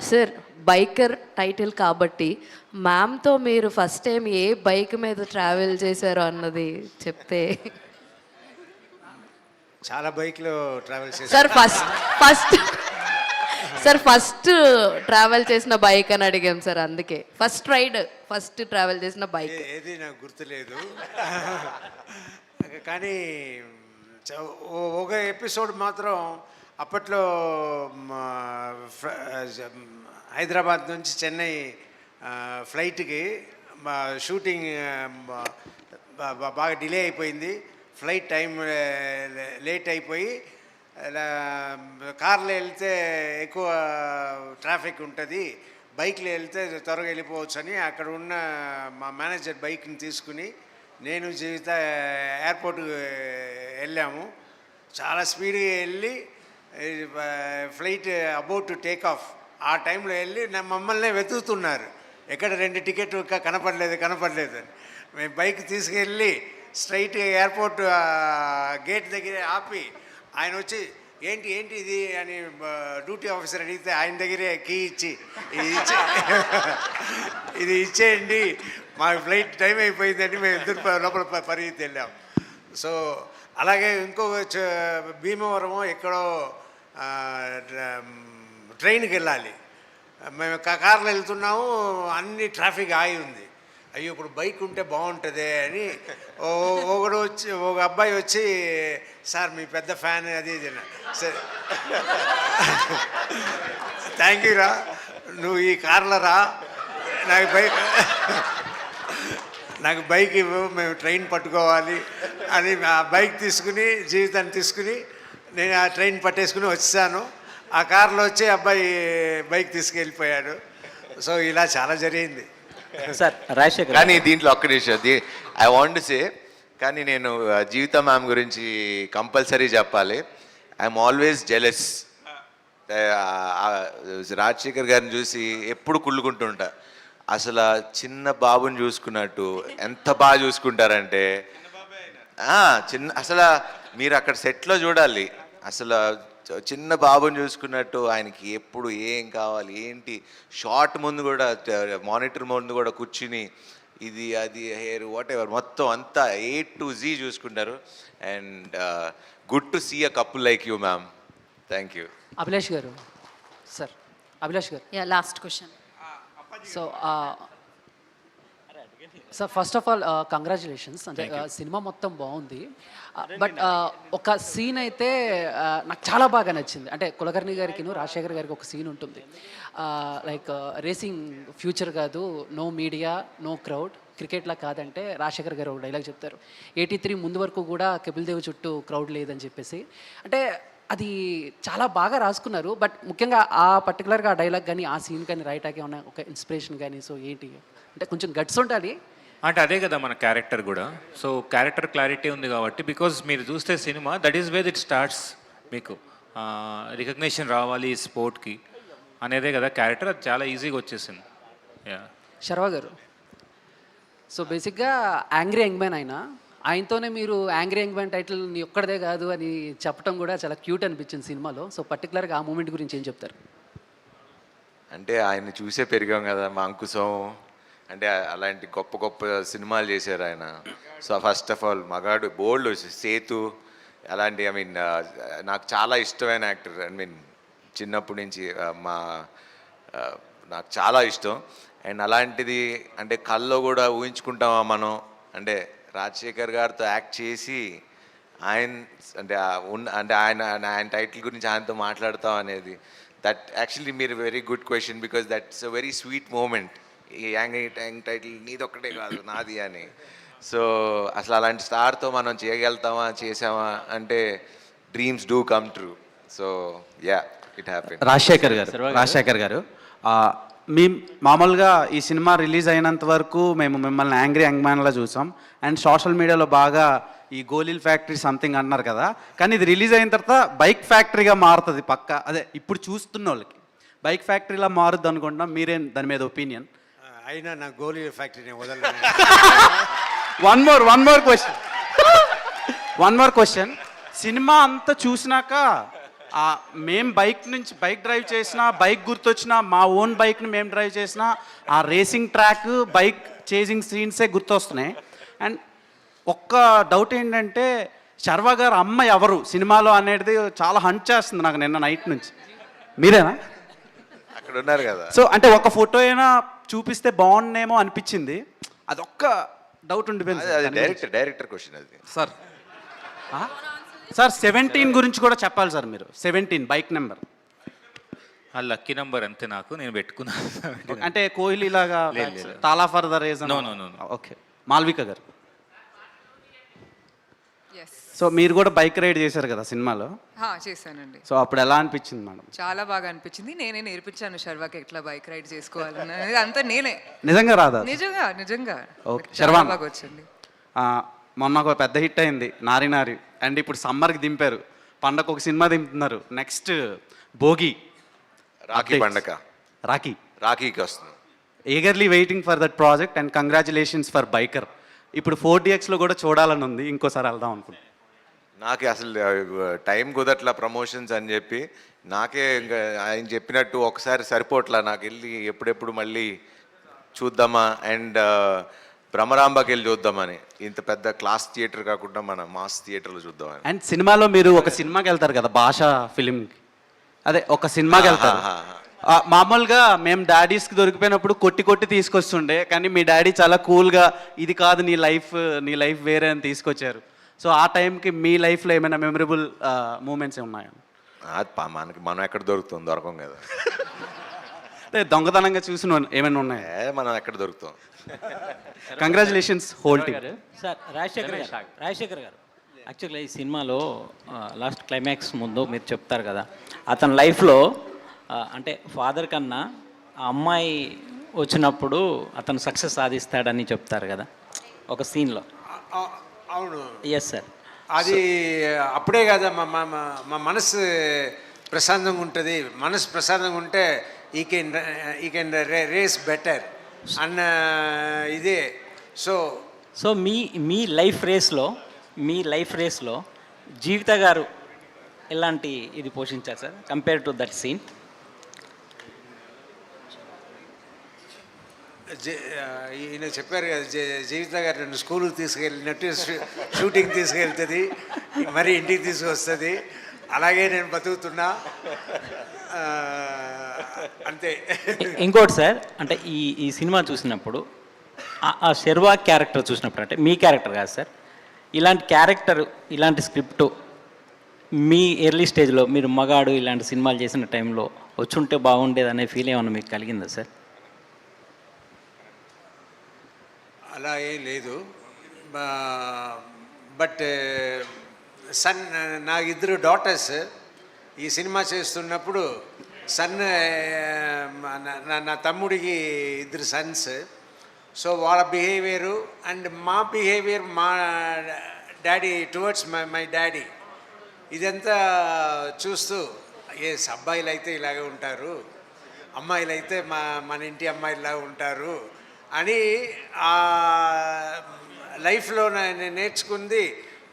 Sir biker title కాబట్టి మ్యామ్తో మీరు first time ఏ bike మీద ట్రావెల్ చేశారో అన్నది చెప్తే. చాలా బైక్లో ట్రావెల్ చేశాను సార్ ఫస్ట్ ట్రావెల్ చేసిన బైక్ అని అడిగాం సార్, అందుకే ఫస్ట్ ట్రావెల్ చేసిన బైక్ ఏది నాకు గుర్తులేదు. కానీ ఒక ఎపిసోడ్ మాత్రం అప్పట్లో హైదరాబాద్ నుంచి చెన్నై ఫ్లైట్కి షూటింగ్ బాగా డిలే అయిపోయింది. ఫ్లైట్ టైం లేట్ అయిపోయి కార్లో వెళ్తే ఎక్కువ ట్రాఫిక్ ఉంటుంది, బైక్లో వెళ్తే త్వరగా వెళ్ళిపోవచ్చు అని అక్కడ ఉన్న మా మేనేజర్ బైక్ని తీసుకుని నేను జీవిత ఎయిర్పోర్ట్కి వెళ్ళాము. చాలా స్పీడ్గా వెళ్ళి flight about to take off ఆ టైంలో వెళ్ళి మమ్మల్ని వెతుకుతున్నారు, ఎక్కడ 2 టికెట్ కనపడలేదు అని. మేము బైక్ తీసుకెళ్ళి స్ట్రైట్ ఎయిర్పోర్ట్ గేట్ దగ్గర ఆపి ఆయన వచ్చి ఏంటి ఇది అని డ్యూటీ ఆఫీసర్ అడిగితే ఆయన దగ్గరే కీ ఇచ్చి ఇది ఇచ్చేయండి, మా ఫ్లైట్ టైం అయిపోయిందని మేము ఇద్దరు లోపల పరిగెత్తి వెళ్ళాం. సో అలాగే భీమవరం ఎక్కడో ట్రైన్కి వెళ్ళాలి, మేము కార్లో వెళ్తున్నాము, అన్ని ట్రాఫిక్ ఆగి ఉంది. అయ్యో ఇప్పుడు బైక్ ఉంటే బాగుంటుంది అని ఒక అబ్బాయి వచ్చి సార్ మీ పెద్ద ఫ్యాన్ అది ఇది సరే థ్యాంక్ యూ రా, నువ్వు ఈ కార్లో రా, నాకు బైక్ ఇవ్వు, మేము ట్రైన్ పట్టుకోవాలి అని ఆ బైక్ తీసుకుని జీవితాన్ని తీసుకుని నేను ఆ ట్రైన్ పట్టేసుకుని వచ్చాను. ఆ కార్లో వచ్చి అబ్బాయి బైక్ తీసుకెళ్ళిపోయాడు. సో ఇలా చాలా జరిగింది సార్. రాజశేఖర్ కానీ దీంట్లో ఒక్క నిమిషం, ఐ వాంట్ సే, కానీ నేను జీవిత మ్యామ్ గురించి కంపల్సరీ చెప్పాలి. I'm always jealous. రాజశేఖర్ గారిని చూసి ఎప్పుడు కుళ్ళుకుంటుంటా. అసలు చిన్న బాబుని చూసుకున్నట్టు ఎంత బాగా చూసుకుంటారంటే అసలు మీరు అక్కడ సెట్లో చూడాలి, అసలు చిన్న బాబుని చూసుకున్నట్టు ఆయనకి ఎప్పుడు ఏం కావాలి ఏంటి, షార్ట్ ముందు కూడా మానిటర్ ముందు కూడా కూర్చుని ఇది అది హెయిర్ వాట్ ఎవర్ మొత్తం అంతా A to Z చూసుకుంటారు. And good to see a couple like you ma'am. Thank you. Abhilash గారు. సార్ అభిలాష్ గారు, last question. So first of all congratulations. అంటే సినిమా మొత్తం బాగుంది, బట్ ఒక సీన్ అయితే నాకు చాలా బాగా నచ్చింది. అంటే కులకర్ణి గారికి రాజశేఖర్ గారికి ఒక సీన్ ఉంటుంది, లైక్ రేసింగ్ ఫ్యూచర్ కాదు, నో మీడియా నో క్రౌడ్, క్రికెట్లా కాదంటే రాజశేఖర్ గారు ఒక డైలాగ్ చెప్తారు, 83 ముందు వరకు కూడా కపిల్ దేవ్ చుట్టూ క్రౌడ్ లేదని చెప్పేసి. అంటే అది చాలా బాగా రాసుకున్నారు. బట్ ముఖ్యంగా ఆ పర్టికులర్గా ఆ డైలాగ్ కానీ ఆ సీన్ కానీ రైటాకి ఏమన్నా ఒక ఇన్స్పిరేషన్ కానీ, సో ఏంటి అంటే కొంచెం గట్స్ ఉంటుంది అంటే అదే కదా మన క్యారెక్టర్ కూడా. సో క్యారెక్టర్ క్లారిటీ ఉంది కాబట్టి, బికాజ్ మీరు చూస్తే cinema that is where it starts. మీకు రికగ్నిషన్ రావాలి ఈ స్పోర్ట్కి అనేదే కదా క్యారెక్టర్, అది చాలా ఈజీగా వచ్చేసింది. శర్వా గారు, సో బేసిక్గా యాంగ్రీ యంగ్ మ్యాన్ ఆయనతోనే మీరు యాంగ్రీ యంగ్ మ్యాన్ టైటిల్ నీ ఒక్కడదే కాదు అని చెప్పడం కూడా చాలా క్యూట్ అనిపించింది సినిమాలో. సో పర్టికులర్గా ఆ మూమెంట్ గురించి ఏం చెప్తారు? అంటే ఆయన్ని చూసే పెరిగాం కదా మా అంకుశం, అంటే అలాంటి గొప్ప గొప్ప సినిమాలు చేశారు ఆయన. సో ఫస్ట్ ఆఫ్ ఆల్ మగాడు బోల్డ్ సేతు అలాంటి, ఐ మీన్ నాకు చాలా ఇష్టమైన యాక్టర్. ఐ మీన్ చిన్నప్పటి నుంచి నాకు చాలా ఇష్టం. అండ్ అలాంటిది అంటే కల్లో కూడా ఊహించుకుంటామా మనం, అంటే రాజశేఖర్ గారితో యాక్ట్ చేసి అంటే ఆయన టైటిల్ గురించి ఆయనతో మాట్లాడతాం అనేది, దట్ యాక్చువల్లీ మీరు very good question, because that's a very sweet moment. ఈ యాంగ్ టైటిల్ నీది ఒక్కటే కాదు నాది అని. సో అసలు అలాంటి స్టార్తో మనం చేయగలుగుతామా, చేసామా అంటే dreams do come true. So yeah, it happen. Rajasekhar గారు, మీ మామూలుగా ఈ సినిమా రిలీజ్ అయినంత వరకు మేము మిమ్మల్ని యాంగ్రీ యంగ్ మ్యాన్లా చూసాం. అండ్ సోషల్ మీడియాలో బాగా ఈ గోలీల్ ఫ్యాక్టరీ సంథింగ్ అన్నారు కదా, కానీ ఇది రిలీజ్ అయిన తర్వాత బైక్ ఫ్యాక్టరీగా మారుతుంది పక్క. అదే ఇప్పుడు చూస్తున్న వాళ్ళకి బైక్ ఫ్యాక్టరీలా మారుద్ది అనుకుంటున్నాం. మీరేం దాని మీద ఒపీనియన్? అయినా నా గోలీ ఫ్యాక్టరీని వదలను. One more question. సినిమా అంతా చూసినాక మేము బైక్ డ్రైవ్ చేసినా, బైక్ గుర్తొచ్చినా, మా ఓన్ బైక్ని మేము డ్రైవ్ చేసినా, ఆ రేసింగ్ ట్రాక్, బైక్ చేజింగ్ సీన్సే గుర్తొస్తున్నాయి. అండ్ ఒక్క డౌట్ ఏంటంటే శర్వా గారు అమ్మ ఎవరు సినిమాలో అనేది చాలా హంట్ చేస్తుంది నాకు నిన్న నైట్ నుంచి. మీరేనా? అక్కడ ఉన్నారు కదా. సో అంటే ఒక ఫోటో అయినా చూపిస్తే బాగుండేమో అనిపించింది. అదొక్క డౌట్ ఉండిపోయింది అది డైరెక్టర్ క్వశ్చన్ అది. సార్. సార్ 17 గురించి కూడా చెప్పాలి సార్ మీరు. 17 బైక్ నెంబర్ ఆ లక్కీ నెంబర్ అంతే, నాకు నేను పెట్టుకున్నాను. అంటే కోహ్లీ లాగా లేదు. తాలా for the reason. No. Okay. Malvika గారు, ఎస్ సో మీరు కూడా బైక్ రైడ్ చేశారు కదా సినిమాలో, చేశానండి. సో అప్పుడు ఎలా అనిపించింది మేడం? చాలా బాగా అనిపించింది. నేనే నేర్పించాను శర్వాకి ఎట్లా బైక్ రైడ్ చేసుకోవాలని. అంతా నేనే. నిజంగా రాదా? నిజంగా ఓకే. చాలా శర్వాన్. బాగా వచ్చింది. మొన్న ఒక పెద్ద హిట్ అయింది నారి నారి, అండ్ ఇప్పుడు సమ్మర్కి దింపారు, పండగ ఒక సినిమా దింపుతున్నారు, నెక్స్ట్ భోగి, రాఖీ పండగ, రాఖీకి వస్తుంది. Eagerly waiting for that project and congratulations for biker. ఇప్పుడు 4DXలో కూడా చూడాలని ఉంది, ఇంకోసారి వెళ్దాం అనుకుంటున్నాను. నాకే అసలు టైం కుదట్లా ప్రమోషన్స్ అని చెప్పి, నాకే ఇంకా ఆయన చెప్పినట్టు ఒకసారి సరిపోట్లా నాకు వెళ్ళి ఎప్పుడెప్పుడు మళ్ళీ చూద్దామా, అండ్ భ్రమరాంబకి వెళ్ళి చూద్దామని. ఇంత పెద్ద క్లాస్ థియేటర్ కాకుండా మన మాస్ థియేటర్లో చూద్దామని. అండ్ సినిమాలో మీరు ఒక సినిమాకి వెళ్తారు కదా, భాషా ఫిలింకి, అదే ఒక సినిమాకి వెళ్తారు. మామూలుగా మేము డాడీస్కి దొరికిపోయినప్పుడు కొట్టి తీసుకొస్తుండే, కానీ మీ డాడీ చాలా కూల్గా ఇది కాదు నీ లైఫ్ వేరే అని తీసుకొచ్చారు. సో ఆ టైంకి మీ లైఫ్లో ఏమైనా మెమరబుల్ మూమెంట్స్ ఉన్నాయా? అది మనం ఎక్కడ దొరకం కదా. అదే దొంగతనంగా చూసిన ఏమైనా ఉన్నాయా? మనం ఎక్కడ దొరుకుతాం. Congratulations whole team. Sir Rajasekhar గారు యాక్చువల్గా ఈ సినిమాలో లాస్ట్ క్లైమాక్స్ ముందు మీరు చెప్తారు కదా, అతని లైఫ్లో అంటే ఫాదర్ కన్నా ఆ అమ్మాయి వచ్చినప్పుడు అతను సక్సెస్ సాధిస్తాడని చెప్తారు కదా ఒక సీన్లో. అవును. Yes sir. అది అప్పుడే కదా మా మనసు ప్రశాంతంగా ఉంటుంది. మనసు ప్రశాంతంగా ఉంటే ఈ కెన్ రేస్ బెటర్ అన్న ఇదే. సో మీ లైఫ్ రేస్లో జీవిత గారు ఎలాంటి ఇది పోషించారు sir compare to that scene? ఈయన చెప్పారు కదా, జీవిత గారు నన్ను స్కూల్కి తీసుకెళ్ళినట్టు షూటింగ్ తీసుకెళ్తుంది, మరి ఇంటికి తీసుకొస్తుంది, అలాగే నేను బతుకుతున్నా అంతే. ఇంకోటి సార్, అంటే ఈ సినిమా చూసినప్పుడు ఆ శర్వా క్యారెక్టర్ చూసినప్పుడు, అంటే మీ క్యారెక్టర్ కాదు సార్, ఇలాంటి క్యారెక్టర్ ఇలాంటి స్క్రిప్ట్ మీ ఎర్లీ స్టేజ్లో మీరు మగాడు ఇలాంటి సినిమాలు చేసిన టైంలో వచ్చుంటే బాగుండేది అనే ఫీల్ ఏమన్నా మీకు కలిగిందా సార్? అలా ఏం లేదు. బట్ సన్, నాకు 2 డాటర్స్. ఈ సినిమా చేస్తున్నప్పుడు సన్, నా తమ్ముడికి 2 సన్స్. సో వాళ్ళ బిహేవియరు అండ్ మా బిహేవియర్, మా డాడీ టువర్డ్స్ మై డాడీ, ఇదంతా చూస్తూ అబ్బాయిలు అయితే ఇలాగే ఉంటారు, అమ్మాయిలు అయితే మన ఇంటి అమ్మాయిలాగా ఉంటారు అని ఆ లైఫ్లో నేను నేర్చుకుంది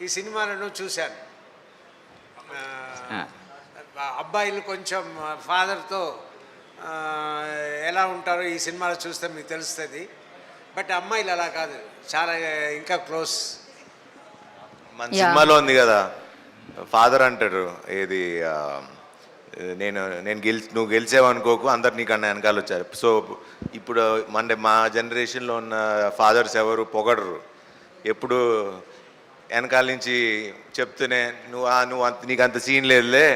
ఈ సినిమాలను చూశాను. అబ్బాయిలు కొంచెం ఫాదర్తో ఎలా ఉంటారో ఈ సినిమాలో చూస్తే మీకు తెలుస్తుంది. బట్ అమ్మాయిలు అలా కాదు, చాలా ఇంకా క్లోజ్. మన సినిమాలో ఉంది కదా, ఫాదర్ అంటాడు ఏది, నువ్వు గెలిచేవనుకోకు, అందరు నీకన్నా వెనకాల వచ్చారు. సో ఇప్పుడు మా జనరేషన్లో ఉన్న ఫాదర్స్ ఎవరు పొగడరు, ఎప్పుడు వెనకాల నుంచి చెప్తూనే నీకు అంత సీన్ లేదులే,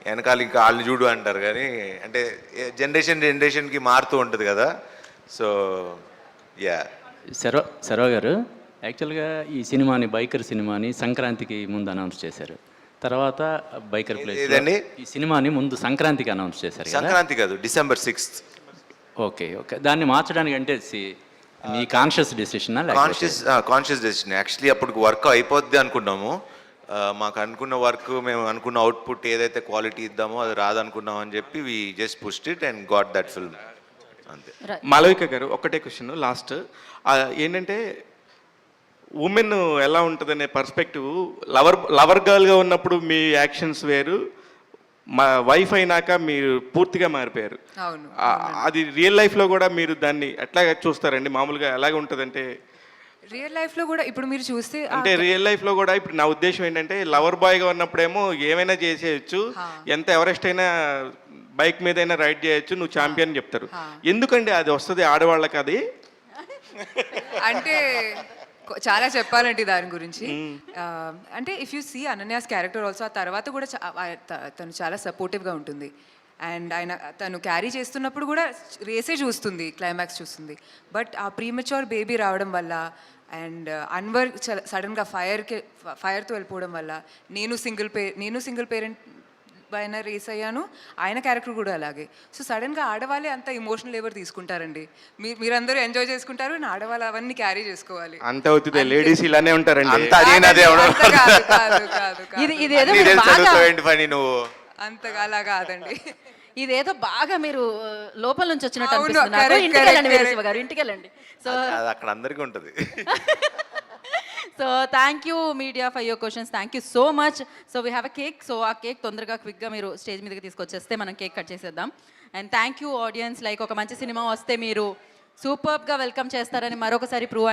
వెనకాల ఇంకా వాళ్ళని చూడు అంటారు. కానీ అంటే జనరేషన్కి మారుతూ ఉంటుంది కదా. So yeah. శర్వా గారు యాక్చువల్గా ఈ సినిమాని, బైకర్ సినిమాని సంక్రాంతికి ముందు అనౌన్స్ చేశారు. తర్వాత బైకర్ ప్లేస్ ఈ సినిమాని ముందు సంక్రాంతికి అనౌన్స్ చేశారు. సంక్రాంతి కాదు, December 6th. ఓకే. దాన్ని మార్చడానికి అంటే మీ conscious decision? Conscious decision. Actually అప్పటికి వర్క్ అయిపోద్ది అనుకున్నాము. మాకు అనుకున్న వర్క్, మేము అనుకున్న అవుట్పుట్ ఏదైతే క్వాలిటీ ఇద్దామో అది రాదనుకున్నాం అని చెప్పి we just pushed it and got that film, అంతే. మాలవిక గారు ఒకటే క్వశ్చన్ లాస్ట్ ఏంటంటే, ఉమెన్ ఎలా ఉంటుందనే పర్స్పెక్టివ్, లవర్ గర్ల్గా ఉన్నప్పుడు మీ యాక్షన్స్ వేరు, మా వైఫ్ అయినాక మీరు పూర్తిగా మారిపోయారు. అవును. అది రియల్ లైఫ్లో కూడా మీరు దాన్ని ఎట్లా చూస్తారండి? మామూలుగా ఎలాగ ఉంటుందంటే రియల్ లైఫ్లో కూడా ఇప్పుడు మీరు చూస్తే అంటే రియల్ లైఫ్లో కూడా ఇప్పుడు నా ఉద్దేశం ఏంటంటే లవర్ బాయ్గా ఉన్నప్పుడేమో ఏమైనా చేసేయచ్చు, ఎంత ఎవరెస్ట్ అయినా బైక్ మీద అయినా రైడ్ చేయొచ్చు, నువ్వు ఛాంపియన్ చెప్తారు. ఎందుకండి అది వస్తుంది ఆడవాళ్ళకి? అది అంటే చాలా చెప్పాలంటే దాని గురించి. అంటే if you see Ananya's character also, ఆ తర్వాత కూడా తను చాలా సపోర్టివ్గా ఉంటుంది. అండ్ తను క్యారీ చేస్తున్నప్పుడు కూడా రేసే చూస్తుంది, క్లైమాక్స్ చూస్తుంది. బట్ ఆ ప్రీమెచ్యూర్ బేబీ రావడం వల్ల అండ్ అన్వర్ సడన్గా ఫైర్తో వెళ్ళిపోవడం వల్ల నేను సింగిల్ పేరెంట్ పైన రేస్ అయ్యాను, ఆయన క్యారెక్టర్ కూడా అలాగే. సో సడన్గా ఆడవాళ్ళే అంత ఇమోషనల్ ఎవరు తీసుకుంటారండి? మీరందరూ ఎంజాయ్ చేసుకుంటారు, ఆడవాళ్ళు అవన్నీ క్యారీ చేసుకోవాలి. అంత అవుతుంది. లేడీస్ ఇలానే ఉంటారండి. అంతగా అలా కాదండి. ఇదేదో బాగా మీరు లోపల నుంచి వచ్చినట్టు అనిపిస్తుంది నాకు. ఇంటికి వెళ్ళండి వీరశివ గారు, ఇంటికి వెళ్ళండి. సో అది అక్కడ అందరికీ ఉంటుంది. So thank you media for your questions. Thank you so much. So we have a cake. So ఆ కేక్ తొందరగా క్విక్గా మీరు స్టేజ్ మీదకి తీసుకొచ్చేస్తే మనం కేక్ కట్ చేసేద్దాం. And thank you audience. Like ఒక మంచి సినిమా వస్తే మీరు సూపర్గా వెల్కమ్ చేస్తారని మరొకసారి ప్రూవ్